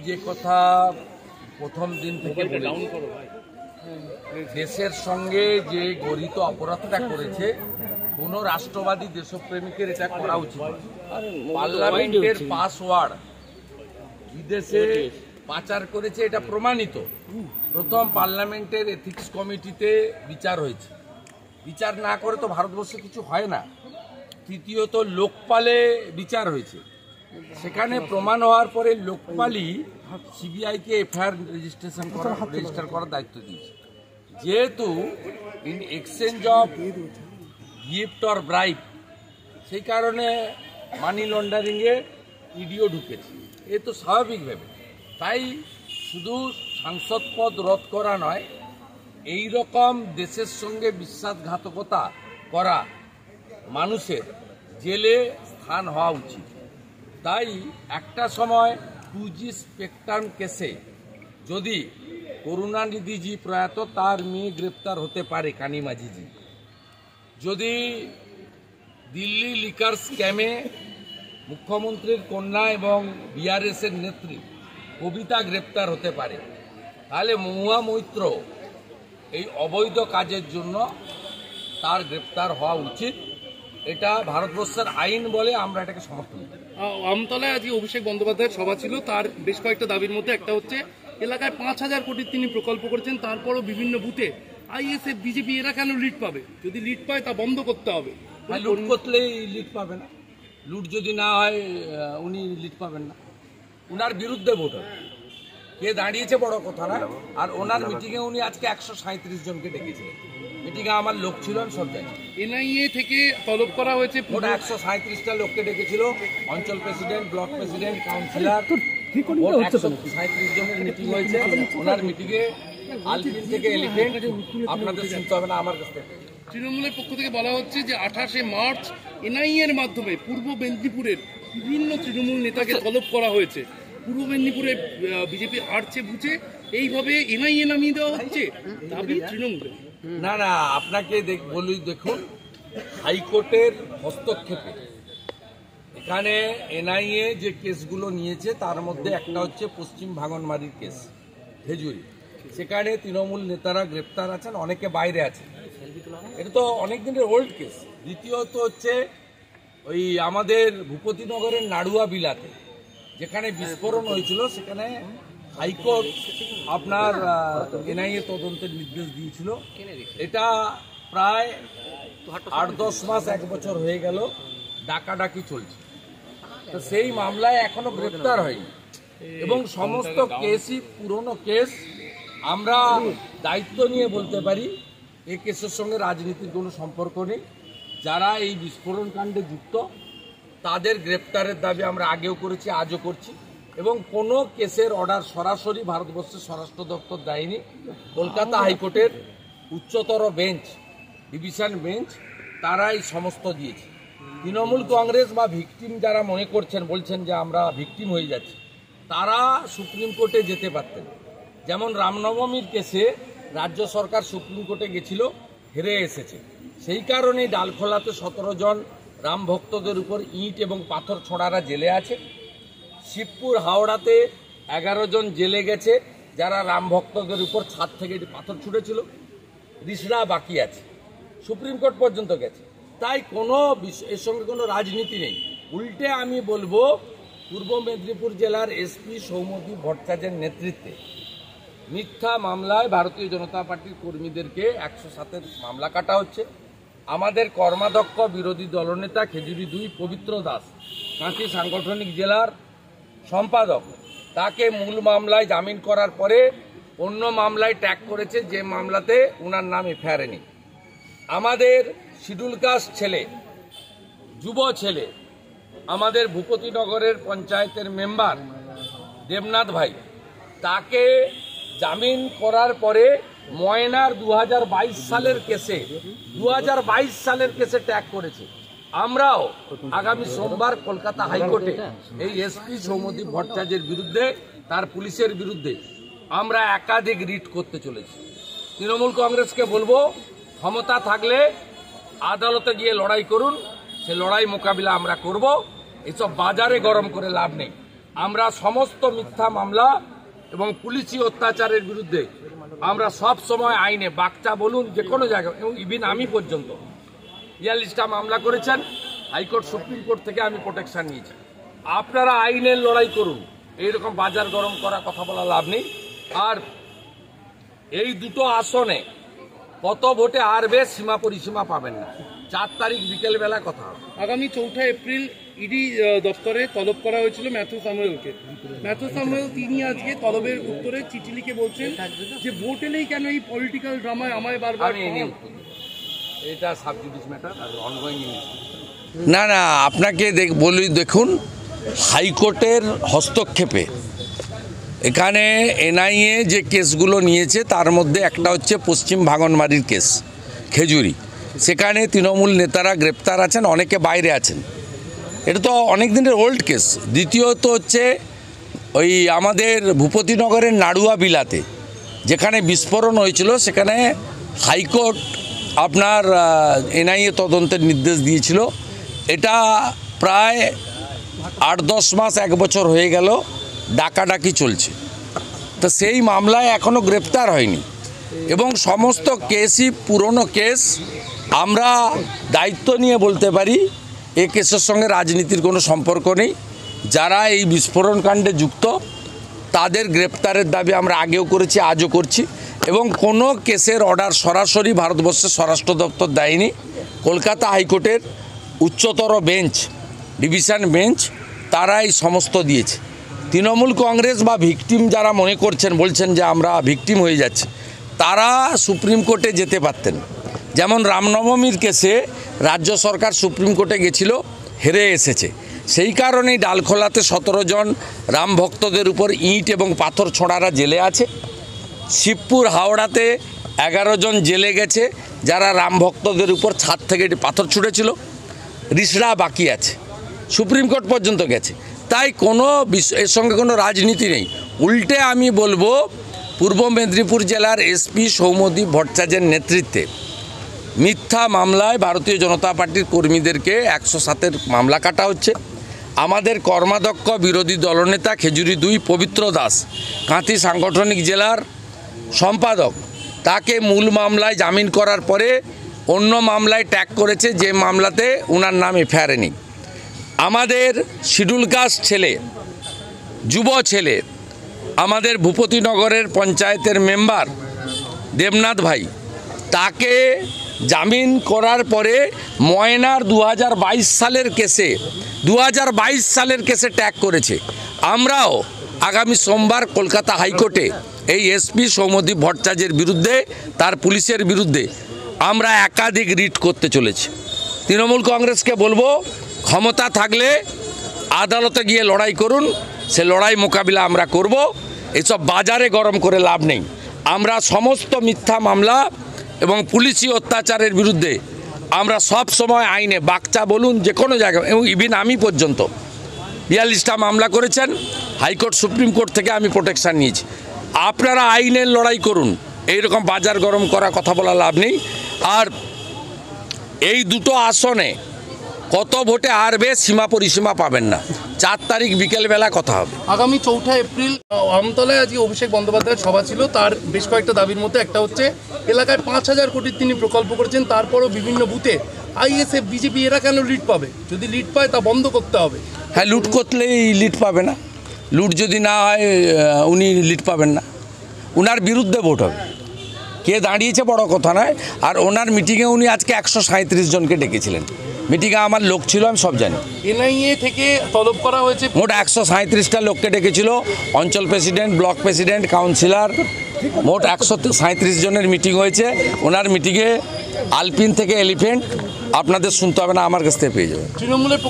যে কথা প্রথম দিন থেকে বলেছি, দেশের সঙ্গে যে গরিত অপরাধটা করেছে কোন রাষ্ট্রবাদী দেশপ্রেমিকের এটা করা উচিত। পার্লামেন্টের পাসওয়ার্ড বিদেশে পাচার করেছে, এটা প্রমাণিত। প্রথম পার্লামেন্টের এথিক্স কমিটিতে বিচার হয়েছে, বিচার না করে তো ভারতবর্ষে কিছু হয় না। তৃতীয়ত লোকপালে বিচার হয়েছে, সেখানে প্রমাণ হওয়ার পরে লোকপালই সিবিআইকে এফআইআর রেজিস্টার করার দায়িত্ব দিয়েছে। যেহেতু in exchange of gift or bribe, সেই কারণে মানি লন্ডারিংয়ে ইডিও ঢুকেছে, এ তো স্বাভাবিকভাবে। তাই শুধু সাংসদ পদ রদ করা নয়, এই রকম দেশের সঙ্গে বিশ্বাসঘাতকতা করা মানুষের জেলে স্থান হওয়া উচিত। তাই একটা সময় 2G স্পেকট্রাম কেসে যদি করুণানিধিজি প্রয়াত, তার মেয়ে গ্রেপ্তার হতে পারে কানি মাঝিজি, যদি দিল্লি লিকার স্ক্যামে মুখ্যমন্ত্রীর কন্যা এবং বিআরএসের নেত্রী কবিতা গ্রেপ্তার হতে পারে, তাহলে মহুয়া মৈত্র এই অবৈধ কাজের জন্য তার গ্রেপ্তার হওয়া উচিত। এটা ভারতবর্ষের আইন বলে, আমরা এটাকে সমর্থন করি। আমতলায় আজকে অভিষেক বন্দ্যোপাধ্যায়ের সভা ছিল, তার বেশ কয়েকটা দাবির মধ্যে একটা হচ্ছে এলাকায় 5,000 কোটির তিনি প্রকল্প করেছেন, তারপরও বিভিন্ন বুথে আইএসএফ বিজেপি এরা কেন লিড পাবে? যদি লিড পায় তা বন্ধ করতে হবে। লুট করলেই লিড পাবে না, লুট যদি না হয় উনি লিড পাবেন না। উনার বিরুদ্ধে ভোট হবে, কে দাঁড়িয়েছে বড় কথা না। আর ওনার মিটিংয়ে উনি আজকে 137 জনকে ডেকেছিলেন, মিটিংয়ে আমার লোক ছিল সব জায়গায়। এনআইএ থেকে তলব করা হয়েছে, ওটা 137টা লোককে ডেকেছিল, অঞ্চল প্রেসিডেন্ট, ব্লক প্রেসিডেন্ট, কাউন্সিলর, 137 জনের মিটিং হয়েছে। ওনার মিটিংয়ে আলপিন থেকে এলিফেন্ট, আপনাদের শুনতে হবে না আমার কাছ থেকে। তৃণমূলের পক্ষ থেকে বলা হচ্ছে যে 28শে মার্চ এনআইএ এর মাধ্যমে পূর্ব মেদিনীপুরের বিভিন্ন তৃণমূল নেতাকে তলব করা হয়েছে। পূর্ব মেদিনীপুরে বিজেপি হারছে বুঝে এইভাবে এনআইএ নামিয়ে দেওয়া হচ্ছে দাবি তৃণমূলের। না না, আপনাকে দেখুন, হাইকোর্টের হস্তক্ষেপে এখানে এনআইএ যে কেসগুলো নিয়েছে তার মধ্যে একটা হচ্ছে পশ্চিম ভাঙনমারির কেস খেজুরি, সেখানে তৃণমূল নেতারা গ্রেপ্তার আছেন, অনেকে বাইরে আছে, এটা তো অনেক দিনের ওল্ড কেস। দ্বিতীয়ত হচ্ছে ওই আমাদের ভূপতিনগরের নাড়ুয়া বিলাতে যেখানে বিস্ফোরণ হয়েছিল, সেখানে হাইকোর্ট আপনার এনআইএ তদন্তের নির্দেশ দিয়েছিল। এটা প্রায় 8-10 মাস, 1 বছর হয়ে গেল ডাকাডাকি চলছে, তো সেই মামলায় এখনো গ্রেপ্তার হয়নি এবং সমস্ত কেসই পুরনো কেস। আমরা দায়িত্ব নিয়ে বলতে পারি এই কেসের সঙ্গে রাজনীতির কোনো সম্পর্ক নেই। যারা এই বিস্ফোরণ কাণ্ডে যুক্ত তাদের গ্রেপ্তারের দাবি আমরা আগেও করেছি, আজও করছি, এবং কোনো কেসের অর্ডার সরাসরি ভারতবর্ষের স্বরাষ্ট্র দপ্তর দেয়নি। কলকাতা হাইকোর্টের উচ্চতর বেঞ্চ, ডিভিশন বেঞ্চ, তারা এই সমস্ত দিয়েছে। তৃণমূল কংগ্রেস বা ভিকটিম যারা মনে করছেন, বলছেন যে আমরা ভিকটিম হয়ে যাচ্ছি, তারা সুপ্রিম কোর্টে যেতে পারতেন। যেমন রামনবমীর কেসে রাজ্য সরকার সুপ্রিম কোর্টে গেছিল, হেরে এসেছে। সেই কারণেই ডালখোলাতে 17 জন রাম ভক্তদের উপর ইট এবং পাথর ছোড়ারা জেলে আছে। শিবপুর হাওড়াতে 11 জন জেলে গেছে যারা রাম ভক্তদের উপর ছাদ থেকে পাথর ছুঁড়েছিল। রিসরা বাকি আছে, সুপ্রিম কোর্ট পর্যন্ত গেছে। তাই কোনো এর সঙ্গে কোনো রাজনীতি নেই। উল্টে আমি বলবো, পূর্ব মেদিনীপুর জেলার এসপি সৌমদীপ ভট্টাচার্যের নেতৃত্বে মিথ্যা মামলায় ভারতীয় জনতা পার্টির কর্মীদেরকে 107-এর মামলা কাটা হচ্ছে। আমাদের কর্মাধ্যক্ষ বিরোধী দলনেতা খেজুরি 2 পবিত্র দাস, কাঁথি সাংগঠনিক জেলার সম্পাদক, তাকে মূল মামলায় জামিন করার পরে অন্য মামলায় ট্যাগ করেছে, যে মামলাতে ওনার নাম এফআইআর নেই। আমাদের শিডিউল কাস্ট ছেলে, যুব ছেলে, আমাদের ভূপতিনগরের পঞ্চায়েতের মেম্বার দেবনাথ ভাই, তাকে জামিন করার পরে ময়নার 2022 সালের কেসে 2022 সালের কেসে ট্যাগ করেছে। আমরাও আগামী সোমবার কলকাতা হাইকোর্টে এই এসপি সৌমদীপ ভট্টাচার্যের বিরুদ্ধে, তার পুলিশের বিরুদ্ধে আমরা একাধিক রিট করতে চলেছি। তৃণমূল কংগ্রেসকে বলবো, ক্ষমতা থাকলে আদালতে গিয়ে লড়াই করুন, সে লড়াই মোকাবিলা আমরা করব। এসব বাজারে গরম করে লাভ নেই। আমরা সমস্ত মিথ্যা মামলা এবং পুলিশি অত্যাচারের বিরুদ্ধে আমরা সব সময় আইনে বাগচা বলুন যে কোনো জায়গায়, এবং ইভিন আমি পর্যন্ত 42টা মামলা করেছেন, হাইকোর্ট সুপ্রিম কোর্ট থেকে আমি প্রোটেকশন নিয়েছি। আপনারা আইনের লড়াই করুন, এইরকম বাজার গরম করা কথা বলা লাভ নেই। আর এই দুটো আসনে কত ভোটে হারবে সীমা পরিসীমা পাবেন না। 4 তারিখ বিকেলবেলা কথা হবে। আগামী 4 এপ্রিল ইডি দপ্তরে তলব করা হয়েছিল ম্যাথু স্যামুয়েলকে। ম্যাথু স্যামুয়েল তিনি আজকে তলবের উত্তরে চিঠি লিখে বলছেন যে ভোট এলেই কেন এই পলিটিক্যাল ড্রামায় আমায় বারবার। এটা সাবজুডিস ম্যাটার আর অনগোয়িং না না, আপনাকে বলি দেখুন, হাইকোর্টের হস্তক্ষেপে এখানে এনআইএ যে কেসগুলো নিয়েছে তার মধ্যে একটা হচ্ছে পশ্চিম ভাঙনমারির কেস খেজুরি। সেখানে তৃণমূল নেতারা গ্রেপ্তার আছেন, অনেকে বাইরে আছেন। এটা তো অনেক দিনের ওল্ড কেস। দ্বিতীয়ত হচ্ছে ওই আমাদের ভূপতিনগরের নাড়ুয়া বিলাতে যেখানে বিস্ফোরণ হয়েছিল, সেখানে হাইকোর্ট আপনার এনআইএ তদন্তের নির্দেশ দিয়েছিল। এটা প্রায় 8-10 মাস 1 বছর হয়ে গেল ডাকাডাকি চলছে। তো সেই মামলায় এখনও গ্রেপ্তার হয়নি এবং সমস্ত কেসই পুরনো কেস। আমরা দায়িত্ব নিয়ে বলতে পারি এই কেসের সঙ্গে রাজনীতির কোনো সম্পর্ক নেই। যারা এই বিস্ফোরণ কাণ্ডে যুক্ত তাদের গ্রেপ্তারের দাবি আমরা আগেও করেছি, আজও করছি। এবং কোনো কেসের অর্ডার সরাসরি ভারতবর্ষের স্বরাষ্ট্র দপ্তর দেয়নি, কলকাতা হাইকোর্টের উচ্চতর বেঞ্চ, ডিভিশন বেঞ্চ, তারা এই সমস্ত দিয়েছে। তৃণমূল কংগ্রেস বা ভিকটিম যারা মনে করছেন, বলছেন যে আমরা ভিকটিম হয়ে যাচ্ছি, তারা সুপ্রিম কোর্টে যেতে পারতেন। যেমন রামনবমীর কেসে রাজ্য সরকার সুপ্রিম কোর্টে গেছিল, হেরে এসেছে। সেই কারণেই ডালখোলাতে 17 জন রাম ভক্তদের উপর ইঁট এবং পাথর ছোঁড়ারা জেলে আছে। শিবপুর হাওড়াতে 11 জন জেলে গেছে যারা রাম ভক্তদের উপর ছাদ থেকে পাথর ছুঁড়েছিল। রিসড়া বাকি আছে, সুপ্রিম কোর্ট পর্যন্ত গেছে। তাই কোনো এর সঙ্গে কোনো রাজনীতি নেই। উল্টে আমি বলবো, পূর্ব মেদিনীপুর জেলার এসপি সৌম্যদীপ ভট্টাচার্যের নেতৃত্বে মিথ্যা মামলায় ভারতীয় জনতা পার্টির কর্মীদেরকে 107-এর মামলা কাটা হচ্ছে। আমাদের কর্মাধ্যক্ষ বিরোধী দলনেতা খেজুরি 2 পবিত্র দাস, কাঁথি সাংগঠনিক জেলার সম্পাদক, তাকে মূল মামলায় জামিন করার পরে অন্য মামলায় ট্যাগ করেছে, যে মামলাতে ওনার নাম এফআইআর নেই। আমাদের শিডিউল কাস্ট ছেলে, যুব ছেলে, আমাদের ভূপতিনগরের পঞ্চায়েতের মেম্বার দেবনাথ ভাই, তাকে জামিন করার পরে ময়নার 2022 সালের কেসে ট্যাগ করেছে। আমরাও আগামী সোমবার কলকাতা হাইকোর্টে এই এসপি সৌম্যদীপ ভট্টাচার্যের বিরুদ্ধে, তার পুলিশের বিরুদ্ধে আমরা একাধিক রিট করতে চলেছি। তৃণমূল কংগ্রেসকে বলবো, ক্ষমতা থাকলে আদালতে গিয়ে লড়াই করুন, সে লড়াই মোকাবিলা আমরা করব। এসব বাজারে গরম করে লাভ নেই। আমরা সমস্ত মিথ্যা মামলা এবং পুলিশি অত্যাচারের বিরুদ্ধে আমরা সব সময় আইনে বাগচা বলুন যে কোনো জায়গায়, এবং ইভিন আমি পর্যন্ত 42টা মামলা করেছেন, হাইকোর্ট সুপ্রিম কোর্ট থেকে আমি প্রোটেকশন নিয়েছি। আপনারা আইনের লড়াই করুন, এইরকম বাজার গরম করা কথা বলা লাভ নেই। আর এই দুটো আসনে কত ভোটে হারবে সীমা পরিসীমা পাবেন না। 4 তারিখ বিকেলবেলা কথা হবে। আগামী 4 এপ্রিল আমতলায় আজকে অভিষেক বন্দ্যোপাধ্যায়ের সভা ছিল। তার বেশ কয়েকটা দাবির মধ্যে একটা হচ্ছে এলাকায় 5000 কোটির তিনি প্রকল্প করেছেন, তারপরও বিভিন্ন বুথে আইএসএফ বিজেপি এরা কেন লিড পাবে? যদি লিড পায় তা বন্ধ করতে হবে। হ্যাঁ, লুট করলেই লিড পাবে না। লুট যদি না হয় উনি লিড পাবেন না, ওনার বিরুদ্ধে ভোট হবে। কে দাঁড়িয়েছে বড় কথা নয়। আর ওনার মিটিংয়ে উনি আজকে 137 জনকে ডেকেছিলেন। মিটিংয়ে আমার লোক ছিল, আমি সব জানি। এনআইএ থেকে তলব করা হয়েছে, মোট 137টা লোককে ডেকেছিল। অঞ্চল প্রেসিডেন্ট, ব্লক প্রেসিডেন্ট, কাউন্সিলর, মোট 137 জনের মিটিং হয়েছে। ওনার মিটিংয়ে আলপিন থেকে এলিফেন্ট আপনাদের শুনতে হবে না, আমার কাছ থেকে পেয়ে যাবেন। তৃণমূলের